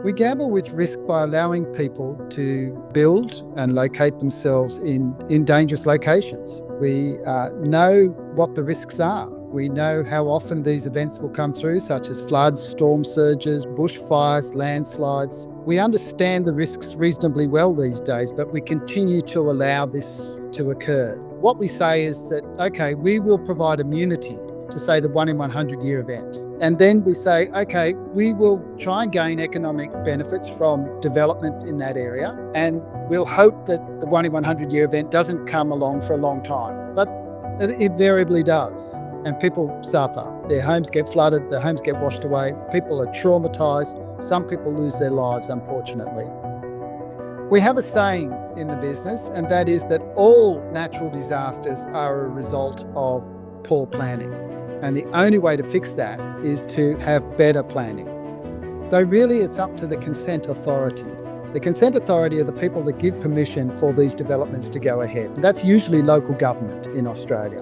We gamble with risk by allowing people to build and locate themselves in dangerous locations. We know what the risks are. We know how often these events will come through, such as floods, storm surges, bushfires, landslides. We understand the risks reasonably well these days, but we continue to allow this to occur. What we say is that, okay, we will provide immunity to, say, the 1 in 100 year event. And then we say, okay, we will try and gain economic benefits from development in that area. And we'll hope that the 1 in 100 year event doesn't come along for a long time. But it invariably does. And people suffer. Their homes get flooded, their homes get washed away. People are traumatized. Some people lose their lives, unfortunately. We have a saying in the business, and that is that all natural disasters are a result of poor planning. And the only way to fix that is to have better planning. So really it's up to the consent authority. The consent authority are the people that give permission for these developments to go ahead. And that's usually local government in Australia.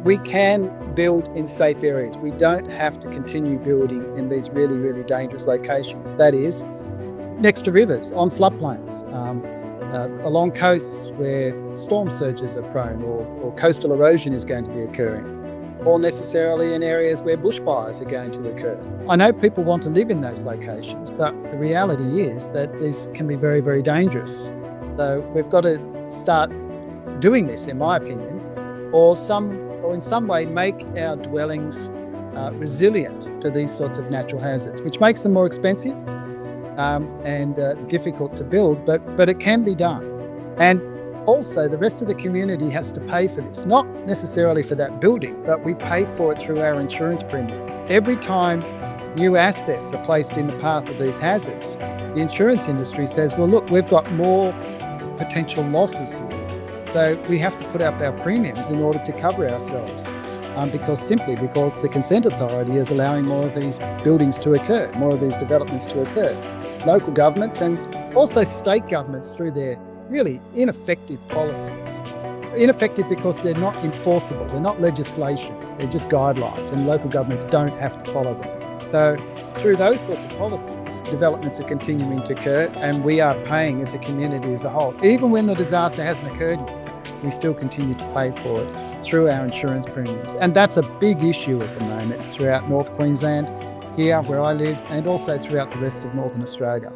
We can build in safe areas. We don't have to continue building in these really, really dangerous locations. That is, next to rivers, on floodplains, along coasts where storm surges are prone or coastal erosion is going to be occurring, or necessarily in areas where bushfires are going to occur. I know people want to live in those locations, but the reality is that these can be very, very dangerous. So we've got to start doing this, in my opinion, or in some way make our dwellings resilient to these sorts of natural hazards, which makes them more expensive and difficult to build, but it can be done. And also, the rest of the community has to pay for this, not necessarily for that building, but we pay for it through our insurance premium. Every time new assets are placed in the path of these hazards, the insurance industry says, well, look, we've got more potential losses here. So we have to put up our premiums in order to cover ourselves, because the consent authority is allowing more of these buildings to occur, more of these developments to occur. Local governments and also state governments through their really ineffective policies. Ineffective because they're not enforceable, they're not legislation, they're just guidelines, and local governments don't have to follow them. So through those sorts of policies, developments are continuing to occur, and we are paying as a community as a whole. Even when the disaster hasn't occurred yet, we still continue to pay for it through our insurance premiums. And that's a big issue at the moment throughout North Queensland, here where I live, and also throughout the rest of Northern Australia.